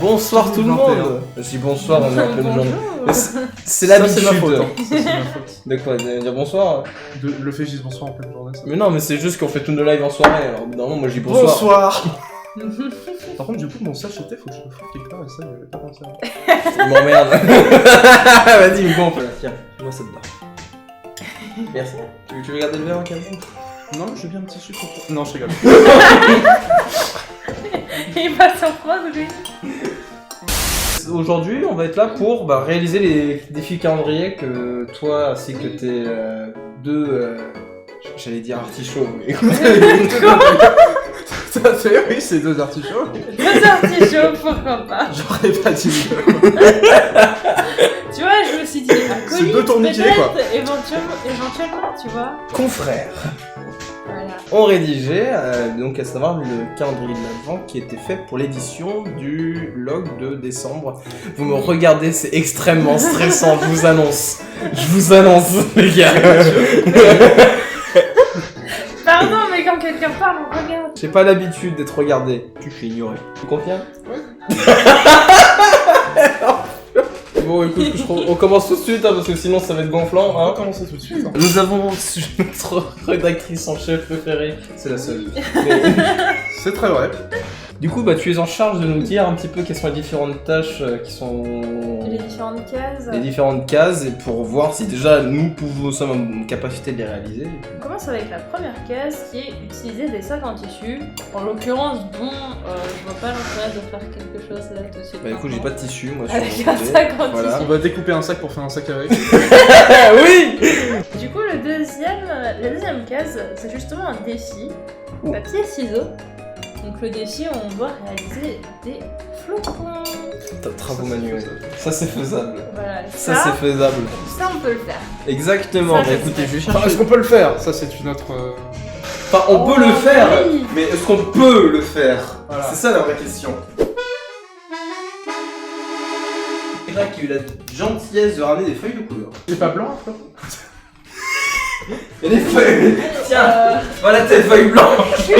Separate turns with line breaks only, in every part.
Bonsoir tout le monde. Je dis bonsoir, on est en pleine journée. C'est l'habitude.
C'est ma faute. Hein. Ça, c'est ma faute.
De quoi? De dire bonsoir?
Le fait que je dise bonsoir en pleine journée. Ça.
Mais non, mais c'est juste qu'on fait tous nos lives en soirée. Alors normalement, moi je dis bonsoir.
Bonsoir. Par contre, du coup, mon sachet, faut que je le fasse quelque part et ça, je vais pas penser à.
Il m'emmerde. Vas-y, me gonfle. Tiens, moi ça te bat. Merci. Tu veux garder le verre en calme?
Non, j'ai bien un petit sucre. Non, je rigole.
Il va s'en prendre, lui.
Aujourd'hui, on va être là pour réaliser les défis calendrier que toi ainsi que tes deux. J'allais dire artichauts. Mais...
Oui, c'est deux artichauts.
Deux artichauts, pourquoi pas.
J'aurais pas dit.
Tu vois, je me suis dit,
c'est deux tourniquets, quoi.
Éventuellement, tu vois.
Confrères.
Voilà.
On rédigeait, donc à savoir le calendrier de l'Advent qui était fait pour l'édition du log de décembre. Vous me regardez, c'est extrêmement stressant, je vous annonce. Je vous annonce, les gars.
Pardon, mais quand quelqu'un parle, on regarde.
J'ai pas l'habitude d'être regardé. Tu fais ignorer. Tu confirmes? Ouais. Bon, écoute, on commence tout de suite, hein, parce que sinon ça va être gonflant. Hein.
On va commencer tout de suite. Hein.
Nous avons notre rédactrice en chef préférée. C'est la seule.
C'est très vrai.
Du coup, tu es en charge de nous dire un petit peu quelles sont les différentes tâches qui sont...
Les différentes cases.
Les différentes cases, et pour voir si déjà nous sommes en capacité de les réaliser.
On commence avec la première case qui est utiliser des sacs en tissu. En l'occurrence, je vois pas l'intérêt de faire quelque chose là tout de suite.
Écoute, j'ai pas de tissu, moi je
avec
suis
un sac en
voilà.
On va découper un sac pour faire un sac avec.
Oui.
Du coup, la deuxième case, c'est justement un défi. Papier, ciseaux. Donc le défi, on doit réaliser des flocons.
Travaux manuels. Ça c'est faisable.
Voilà,
ça c'est faisable.
Ça on peut le faire.
Exactement.
Ça,
Écoutez, je vais chercher.
Est-ce qu'on peut le faire? Ça, c'est une autre.
Enfin, on peut le faire,
oui.
mais est-ce qu'on peut le faire?
Voilà.
C'est ça la vraie question. C'est vrai qu'il y a eu la gentillesse de ramener des feuilles de couleur.
C'est pas blanc, après?
Il y a des feuilles. Tiens, voilà tes feuilles blanches.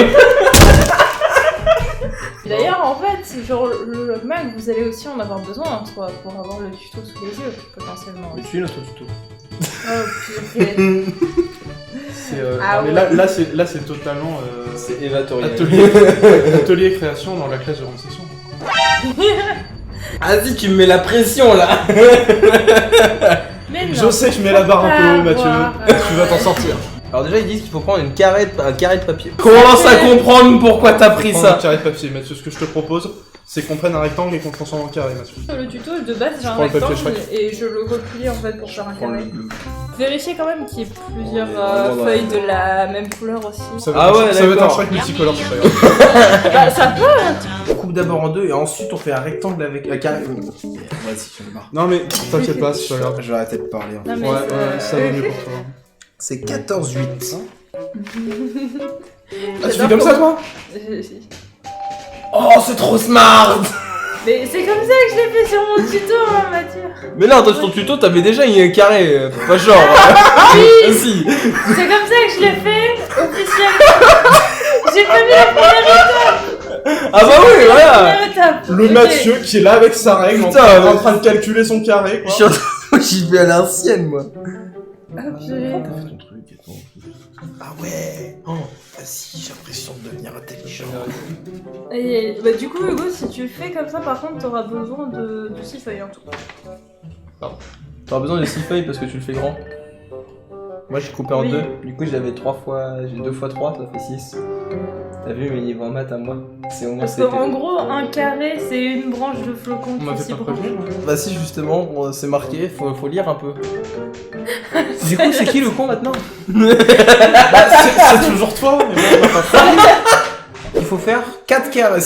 D'ailleurs, en fait, genre le logman, vous allez aussi en avoir besoin pour avoir le tuto sous les yeux, potentiellement.
Mais tu es notre tuto.
Oh, putain.
Ah mais
ouais.
là c'est totalement
C'est évatorial.
atelier création dans la classe de récession.
Vas-y, tu me mets la pression là.
Mais non,
Je sais que je mets la barre un peu haut, Mathieu. Tu vas t'en sortir.
Alors déjà ils disent qu'il faut prendre un carré de papier. Commence à comprendre pourquoi t'as pris
Prends un
ça.
carré de papier, Mathieu. Ce que je te propose, c'est qu'on prenne un rectangle et qu'on transforme en carré, Mathieu.
le tuto de base, j'ai un
prends le papier
rectangle
Shrek.
et je le replie en fait pour faire un
Prends le
carré.
bleu.
Vérifiez quand même qu'il y ait plusieurs
vraiment
feuilles de la même couleur aussi.
Ça va
Ah
être,
ouais,
ça va être un
d'accord.
Shrek multicolore, c'est pas grave.
Bah, ça peut.
On coupe d'abord en deux et ensuite on fait un rectangle avec un carré. Vas-y, j'en ai marre.
Non mais t'inquiète pas, c'est pas grave.
Je vais arrêter de parler.
Non, mais
Ouais, ça va mieux pour toi.
C'est 14-8.
Ah, tu fais comme ça, toi?
Oh, c'est trop smart.
Mais c'est comme ça que je l'ai fait sur mon tuto, hein, Mathieu.
Mais là, dans ton tuto, t'avais déjà un carré, pas genre.
Oui.
Si.
C'est comme ça que je l'ai fait, officiellement. J'ai pas mis la première étape.
Ah bah oui, voilà.
Première étape.
Le
Ok.
Mathieu qui est là avec sa règle,
Putain,
en train de calculer son carré, quoi.
J'y vais à l'ancienne, moi.
Ah, purée.
Ah ouais. Oh, vas-y, j'ai l'impression de devenir intelligent.
Et, bah, du coup, Hugo, si tu le fais comme ça, par contre, t'auras besoin de 6 feuilles en tout.
T'auras besoin de 6 feuilles parce que tu le fais grand. Moi j'ai coupé en
Oui.
2, du coup j'avais 2 fois 3, ça fait 6. T'as vu mes niveaux en maths à moi? C'est au moins
Parce qu'en gros, un carré, c'est une branche de flocon
On m'avait
qui s'y
pas
branche.
prévenu.
Bah si justement, c'est marqué, faut lire un peu. Du coup c'est qui le con maintenant?
Bah, c'est toujours toi, mais bon, on va pas faire.
Il faut faire 4 carrés.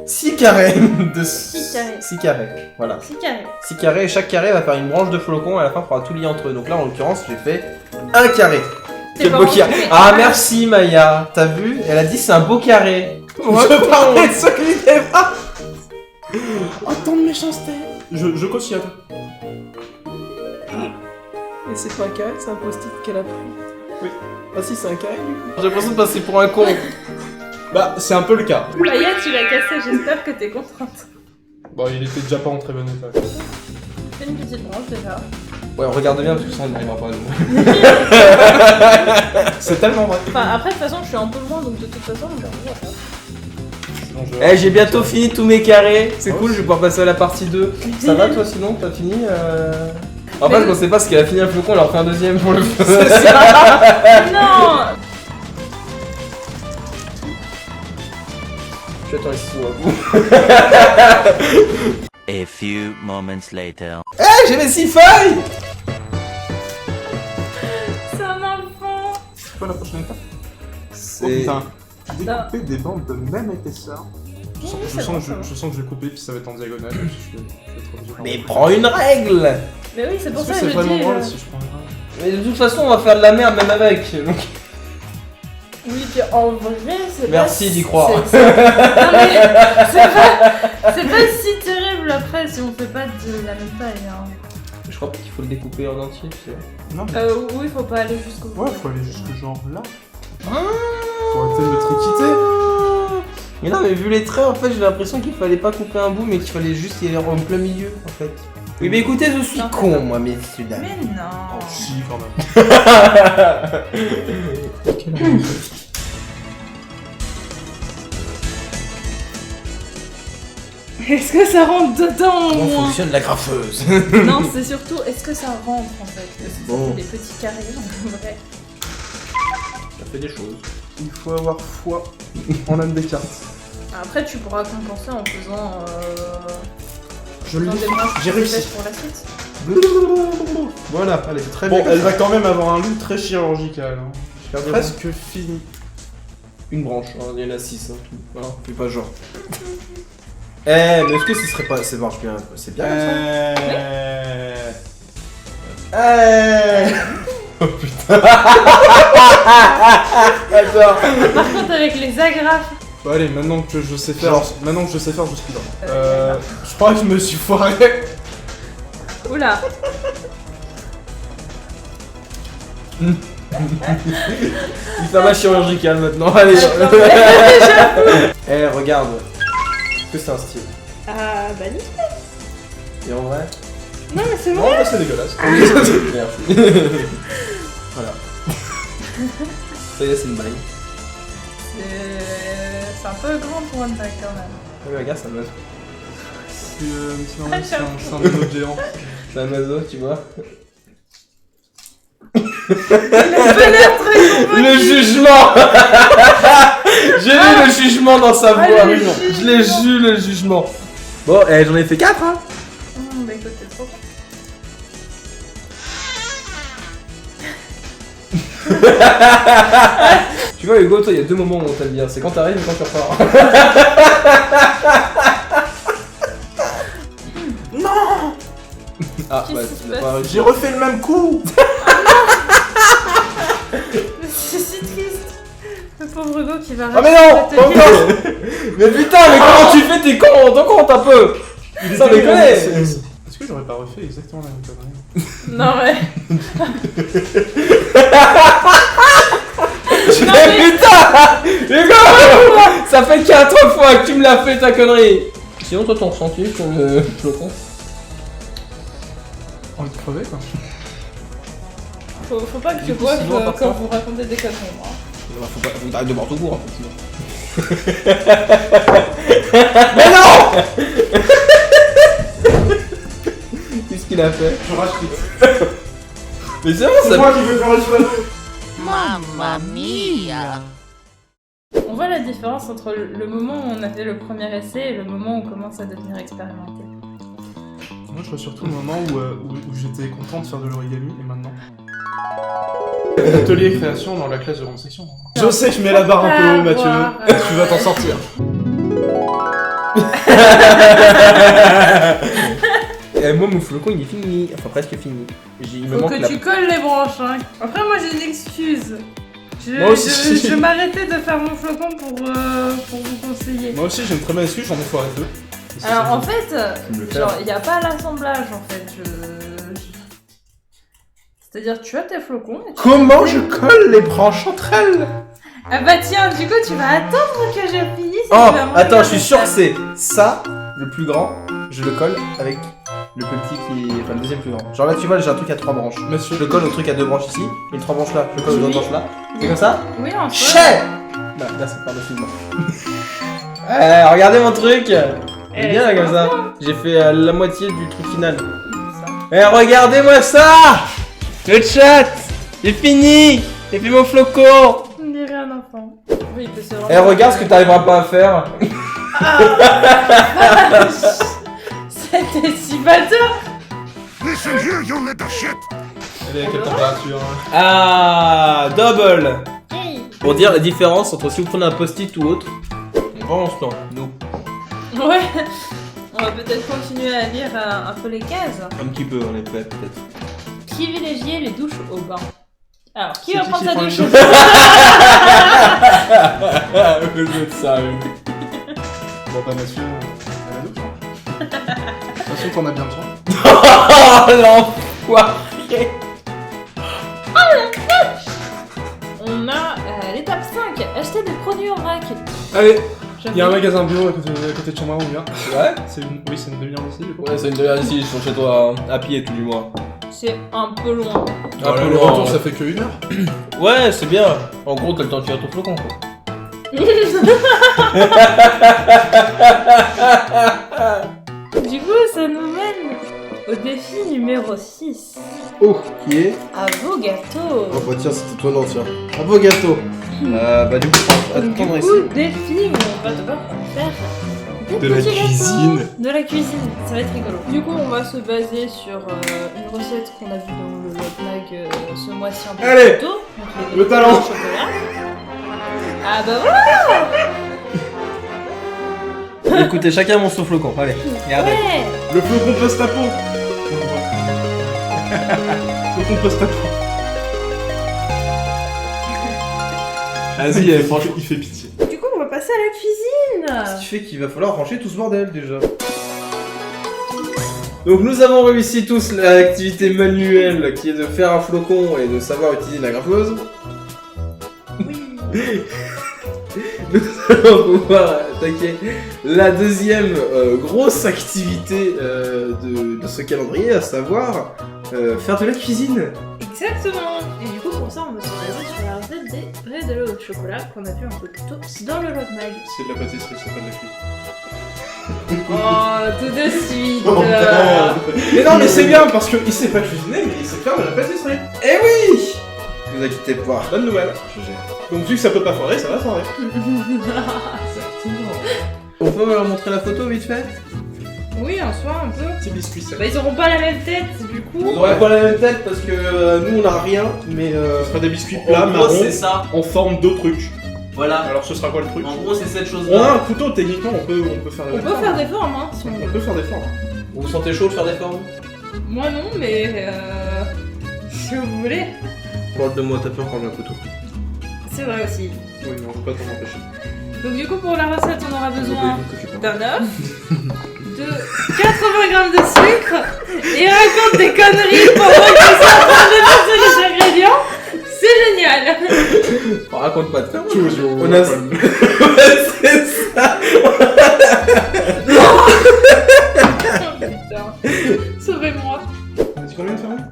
6 carrés de
6 carrés.
6 carrés, voilà.
6 carrés.
6 carrés, et chaque carré va faire une branche de flocon et à la fin il faudra tout lier entre eux. Donc là en l'occurrence j'ai fait un carré.
C'est
Quel
pas
beau
bon,
carré.
tu fais
Ah
un.
merci Maya, t'as vu? Elle a dit c'est un beau carré.
Je parlais de celui des bras. Oh, tant de méchanceté. Je cautionne.
Et c'est pas un carré, c'est un post-it qu'elle a pris.
Oui.
Ah si, c'est un carré du coup. J'ai l'impression de passer pour un con.
Bah, c'est un peu le cas.
Maya, tu l'as cassé, j'espère que t'es contente.
Bon, il était déjà pas en très bon état.
Fais une petite branche déjà.
Ouais, regarde bien parce que ça on n'arrivera pas à nous.
C'est tellement vrai.
Enfin, après, de toute façon, je suis un peu loin, donc de toute façon, on verra pas.
Sinon, je...
Eh, j'ai bientôt fini tous mes carrés. C'est
Oh.
cool, je vais pouvoir passer à la partie 2. Ça va toi sinon? T'as fini En fait, je pensais pas parce qu'elle a fini un flocon, elle en fait un deuxième pour le feu.
Non.
Je attends ici sous à vous.
A few moments later.
Eh, j'ai mes 6 feuilles!
C'est un enfant.
C'est quoi la prochaine étape? Oh
C'est...
putain. Découper des bandes de même épaisseur.
Oui,
Je
c'est
sens
bon,
que je sens que je vais couper puis ça va être en diagonale. Je vais être obligé d'en
Mais
refaire.
prends une règle!
Mais oui, c'est pour
Est-ce
ça
que
que
c'est
je
vraiment
dis.
drôle si je prends une règle?
Mais de toute façon, on va faire de la merde même avec. Donc...
Oui, puis en vrai, c'est pas.
Merci d'y croire.
Non, mais c'est pas si terrible après si on fait pas de la même taille. Hein.
Je crois pas qu'il faut le découper en entier, tu sais.
Non, mais...
Oui, faut pas aller jusqu'au bout.
Ouais, faut aller jusque genre là. Faut arrêter de me triquiter.
Mais non, mais vu les traits, en fait, j'ai l'impression qu'il fallait pas couper un bout, mais qu'il fallait juste y aller en plein milieu, en fait. Oui, mais écoutez, je suis
Non,
con, moi, messieurs, dames.
Mais non.
Oh, si, quand même.
Est-ce que ça rentre dedans au
Comment
moins?
fonctionne la graffeuse?
Non, c'est surtout est-ce que ça rentre en fait? Parce que
Bon.
c'est des petits carrés en vrai.
Ça fait des choses.
Il faut avoir foi en l'âme des cartes.
Après, tu pourras compenser en faisant.
Je l'ai
des
fait.
branches
J'ai
plus
réussi.
épaisses pour la suite.
Voilà, allez, très
bien
bon.
comme
Elle
ça.
va quand même avoir un look très chirurgical. Hein. Presque fini.
Une branche, hein, il y en a 6 en tout. Voilà, fais pas genre. Eh, mais est-ce que ce serait pas. Ça marche bien, c'est bien comme ça? Oh putain! Attends!
Par contre, avec les agrafes.
Bon, allez, maintenant que je sais faire,
Genre.
maintenant que je sais faire, je suis là. Je crois que je me suis foiré.
Oula!
Il fait ma chirurgicale maintenant, allez! Eh, regarde! Est-ce que c'est un style?
Ah, bah nickel.
Et en vrai?
Non, mais c'est
Non,
vrai.
bah, c'est dégueulasse.
Merci. Voilà. Ça y est, c'est une baille.
C'est un peu grand pour une bague quand même.
Ah, mais regarde, c'est un oiseau.
C'est un autre géant.
C'est un oiseau, tu vois. Le jugement! J'ai vu le jugement dans sa voix.
le
Je l'ai vu le jugement. Bon, eh, j'en ai fait 4, hein.
Bah écoute, c'est trop.
Tu vois, Hugo, toi, il y a 2 moments où on t'aime bien. C'est quand t'arrives et quand tu repars.
Non!
Ah,
Qu'est-ce
bah,
qui se
tu l'as
passe
pas réussi.
J'ai refait le même coup!
C'est si triste. Le pauvre Hugo qui va
Ah, mais non!
rater
Pas encore! Mais putain, mais comment tu fais? T'es con! T'en compte un peu! Ça déconne!
Est-ce que j'aurais pas refait exactement la même connerie?
Non, ouais.
Mais putain! Hugo! Ça fait 4 fois que tu me l'as fait ta connerie! Sinon, toi, ton ressenti sur le flocon?
Envie de crever quoi.
Faut pas que
Du
je
coup,
vois
sinon, à part
quand
ça-
vous racontez des conneries, moi.
Faut pas arrêter de boire tout court, en fait, sinon. Mais non! Qu'est-ce qu'il a fait?
Je rachète.
Mais c'est bon,
C'est
ça.
moi qui veux faire les cheveux.
Mamma mia!
On voit la différence entre le moment où on a fait le premier essai et le moment où on commence à devenir expérimenté.
Moi je vois surtout le moment où j'étais content de faire de l'origami et maintenant. Atelier création dans la classe de grande section. Je sais que je mets la barre un peu haut, Mathieu. Tu vas t'en sortir.
Et moi, mon flocon, il est fini. Enfin, presque fini. Il me
Faut
manque
que
la...
tu colles les branches, hein. Après, moi j'ai une excuse.
Moi aussi.
Je m'arrêtais de faire mon flocon pour vous conseiller.
Moi aussi j'ai une très bonne excuse, j'en ai foiré 2.
Alors en fait,
me le
genre,
faire.
il n'y a pas l'assemblage en fait. C'est-à-dire, tu as tes flocons. Et tu
Comment je colle les branches entre elles?
Ah bah tiens, du coup, tu vas attendre que j'ai fini.
Oh, attends, je suis sûr que c'est ça, le plus grand, je le colle avec le plus petit qui est... Enfin, le deuxième plus grand. Genre là, tu vois, j'ai un truc à 3 branches.
Monsieur.
Je le colle au truc à 2 branches ici, et 3 branches là, je le colle aux 2 branches là. C'est comme ça?
Oui, en soi.
Chais! Bah, merci, par-dessus moi. Regardez mon truc! C'est bien là comme ça. J'ai fait la moitié du truc final. Regardez-moi ça! Le chat! J'ai fini! J'ai fait mon flocon!
On dirait un enfant. Oui, il peut se
Regarde ce que t'arriveras pas à faire.
C'était si bateau.
Elle est à quelle température hein?
Ah, double!
Hey.
Pour dire la différence entre si vous prenez un post-it ou autre. Pendant ce temps, nous.
Ouais. On va peut-être continuer à lire un peu les cases.
Un petit peu, on est prêt peut-être.
Privilégier les douches au bain. Alors, qui
C'est
va
qui
prendre
qui
sa
prend les
douche?
douches
Vous êtes sérieux.
Bon bah monsieur, à la douche. Monsieur qu'on a bien besoin.
Oh l'enfoiré!
On a l'étape 5. Acheter des produits en vrac.
Allez,
J'aime
il y a un
bien.
magasin bio à côté de chez moi, on y va.
Ouais?
C'est une... Oui, c'est une demi-heure d'ici, du coup.
Ouais, c'est une demi-heure ici, je suis chez toi à pied tout du moins.
C'est un peu loin.
Après le retour, ça fait que 1 heure.
Ouais, c'est bien. En gros, t'as le temps de faire ton flocon quoi.
Du coup, ça nous mène au défi numéro 6.
Oh, qui est?
À vos gâteaux.
Oh bah tiens, c'était étonnant, tiens. Un beau gâteau. Bah du coup,
Donc, du
attendre ici.
coup, défi où on va devoir faire des
De la
petits gâteaux.
cuisine.
De la cuisine, ça va être rigolo. Du coup, on va se baser sur une recette qu'on a vue dans le vlog ce mois-ci un peu
Allez,
plus tôt. Donc, les
le
gâteaux
talent.
au chocolat. Ah bah voilà.
Écoutez, chacun mon flocon. Allez, regardez.
Ouais.
Le flocon post-apo. Flocon post-apo. Vas-y, franchement, il fait pitié.
Du coup, on va passer à la cuisine.
Ce qui fait qu'il va falloir ranger tout ce bordel déjà. Donc nous avons réussi tous l'activité manuelle qui est de faire un flocon et de savoir utiliser une agrafeuse. Nous allons pouvoir attaquer la deuxième grosse activité de ce calendrier, à savoir faire de la cuisine.
Exactement. Et du coup, pour ça, on va se baser sur la recette des bredelo au chocolat qu'on a vu un peu plus tôt dans le vlog mag.
C'est de la pâtisserie, c'est pas de la cuisine.
Oh, tout de suite.
Mais non, mais c'est bien parce qu'il sait pas cuisiner, mais il sait faire de la pâtisserie.
Eh oui! Ne vous inquiétez pas.
Bonne nouvelle. Donc vu que ça peut pas foirer, ça va foirer.
On peut leur montrer la photo vite fait?
Oui, en soi, un peu.
Petit biscuit sec.
Bah, ils auront pas la même tête, du coup.
On aurait pas la même tête parce que nous on a rien, mais
Ce sera des biscuits plats,
en gros
marrons,
c'est ça.
en forme de truc.
Voilà.
Alors ce sera quoi le truc?
En gros c'est cette chose
On a
là.
un couteau, techniquement, on peut faire des
On peut faire des formes, hein, si on
On
veut.
peut faire des formes.
Vous vous sentez chaud de faire des formes?
Moi, non, mais si vous voulez.
Parle de moi, t'as peur quand j'ai un couteau.
C'est vrai aussi.
Oui, mais on peut pas t'en empêcher.
Donc, du coup, pour la recette, on aura besoin
Que tu parles.
d'un œuf, de 80 grammes de sucre, et raconte des conneries pendant qu'ils sont en train de passer les ingrédients. C'est génial.
On raconte pas de faire.
Choose your
On a-
weapon.
C'est ça.
Oh, putain. Sauvez-moi.
T'as dit combien de farine?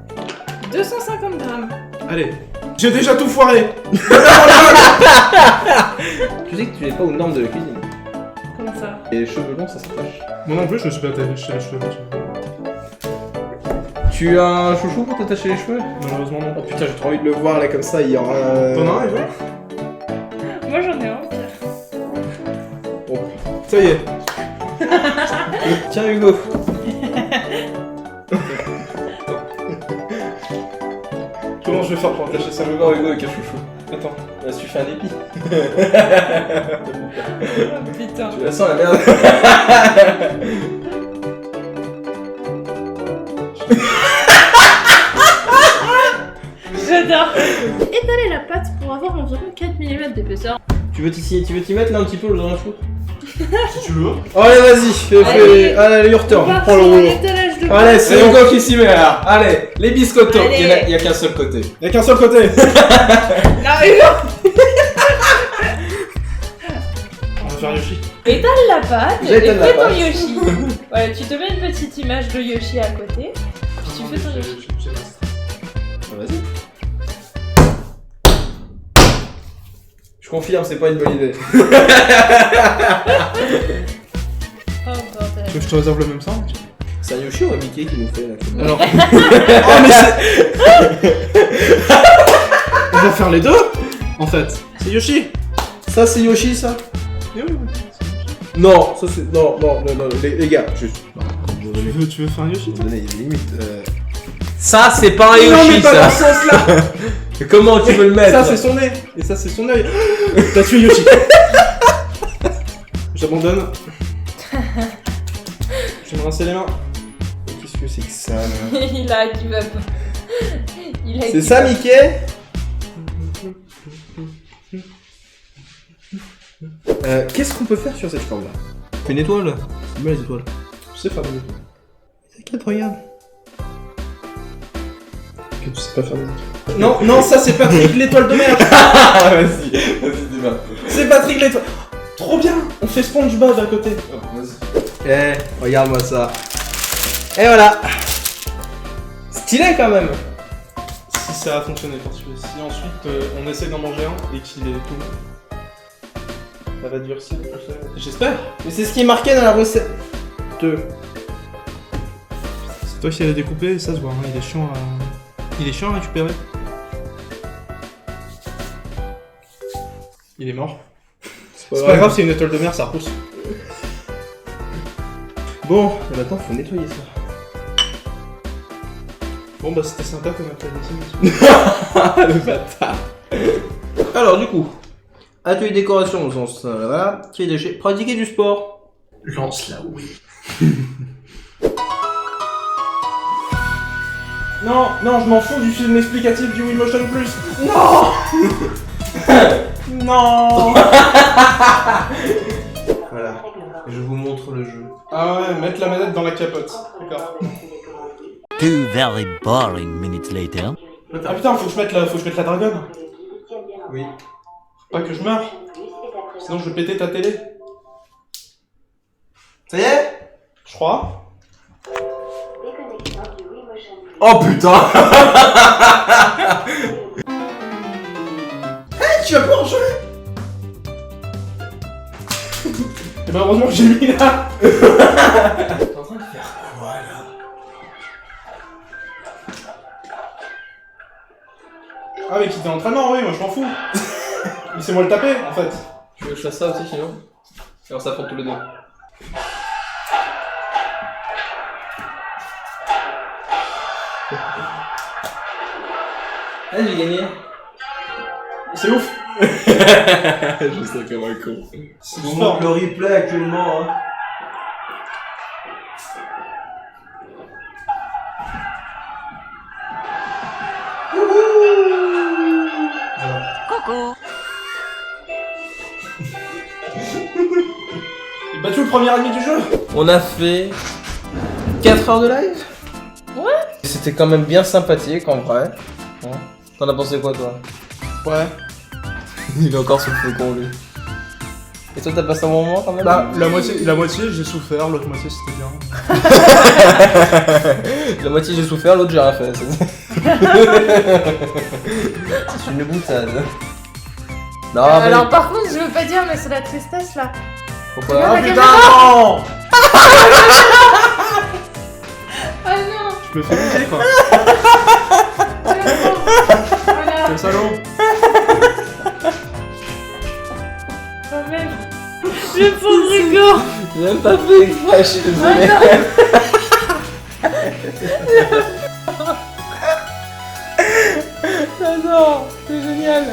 250 grammes.
Allez. J'ai déjà tout foiré.
Tu sais que tu n'es pas aux normes de la cuisine.
Comment ça?
Et les cheveux longs, ça s'attache.
Moi non plus, je me suis pas attaché les cheveux.
Tu as un chouchou pour t'attacher les cheveux?
Malheureusement non.
Oh putain, j'ai trop envie de le voir là comme ça, il y aura.
T'en as un, Eva?
Moi, j'en ai un.
Oh.
Ça y est.
Tiens Hugo.
Comment je vais faire pour attacher ça?
Je veux voir Hugo avec un chouchou.
Attends.
Là, tu fais un épi.
Oh, putain.
Tu la sens la merde.
J'adore. Étaler la pâte pour avoir environ 4 mm d'épaisseur.
Tu veux t'y mettre là un petit peu dans la chou?
Si tu veux.
Allez, vas-y, fais.
Allez.
Allez, your
On
turn.
va
Prends le
faire
rouleau.
l'étalage de
Allez,
pâte.
c'est Hugo qui s'y met là. Allez, les biscottos.
Allez.
Il y a qu'un seul côté.
Y'a qu'un seul côté.
Non, Hugo.
On va faire Yoshi.
Étale la pâte et
J'étale la
fais ton
pâte.
Yoshi. Voilà, tu te mets une petite image de Yoshi à côté. Puis tu fais ton Yoshi.
Vas-y. Je confirme, c'est pas une bonne idée.
Oh bordel.
Tu veux que je te réserve le même sang?
C'est un Yoshi ou un Mickey qui nous fait là?
Alors. Oh, mais c'est. On va faire les deux en fait. C'est Yoshi.
Ça, c'est Yoshi, ça?
Eh oui, oui.
Non, ça c'est. Non, les gars, juste. Non,
Tu veux faire un Yoshi?
vous donnez des limites. Ça, c'est pas un
Non, mais
Yoshi,
pas dans
ça!
ce sens-là.
Comment tu veux le mettre?
Ça c'est son nez et ça c'est son œil. T'as tué Yoshi. J'abandonne. Je vais me rincer les mains.
Qu'est-ce que c'est que ça, là?
Il a give up. Il a
C'est
give
ça,
up.
Mickey? Qu'est-ce qu'on peut faire sur cette corde là? Fais une étoile. C'est bien les étoiles.
Je sais faire des étoiles.
T'inquiète, regarde.
Que tu sais pas faire des étoiles. Non, non, ça c'est Patrick l'étoile de mer.
Ah, vas-y, dis-moi.
C'est Patrick l'étoile. Trop bien. On fait SpongeBob à côté.
Eh, regarde-moi ça. Et voilà. Stylé quand même.
Si ça a fonctionné, parce que si ensuite on essaie d'en manger un et qu'il est tout, ça va durcir tout seul. J'espère.
Mais c'est ce qui est marqué dans la recette.
C'est toi qui l'as découpé, ça se voit. Hein. Il est chiant à récupérer. Il est mort. C'est pas grave, c'est une étoile de mer, ça repousse.
Bon, et maintenant faut nettoyer ça.
Bon bah c'était sympa comme actualité.
Le bâtard. Alors du coup, atelier décoration au sens voilà, qui est déchet, pratiquer du sport.
Lance là, oui. Non, non, je m'en fous du film explicatif du Wii Motion Plus. Non. Non.
Voilà. Je vous montre le jeu.
Ah ouais, mettre la manette dans la capote. D'accord.
2 very boring minutes later.
Ah putain, faut que je mette la dragonne.
Oui.
Pas que je meure. Sinon je vais péter ta télé.
Ça y est?
Je crois.
Oh putain. Hey, tu vas pouvoir jouer.
Et bah heureusement que j'ai mis là.
T'es en train de faire quoi là?
Ah mais qui était entraînement, oui, moi je m'en fous. Laissez-moi le taper en fait.
Tu veux que je fasse ça aussi sinon? Alors ça prend tous les deux. Ah, j'ai gagné.
C'est ouf.
Je sais comme un con.
C'est
Je
du
vous
sport.
montre le replay actuellement. Hein.
Coucou.
J'ai battu le premier ennemi du jeu.
On a fait 4 heures de live.
Ouais.
C'était quand même bien sympathique en vrai. Hein. T'en as pensé quoi toi?
Ouais.
Il est encore sous le faucon lui. Et toi t'as passé un bon moment quand même?
Bah, la moitié j'ai souffert, l'autre moitié c'était bien.
La moitié j'ai souffert, l'autre j'ai rien fait. C'est une boutade. Non, mais...
Alors par contre, je veux pas dire, mais c'est la tristesse là.
Pourquoi?
Regarde
Ah
la
putain,
caméra.
non.
Ah non.
Je me fais buter quoi.
Voilà.
Quel salaud.
Oh merde. Le pauvre Hugo.
J'ai même pas fait exprès, je suis désolé.
J'adore, c'est génial.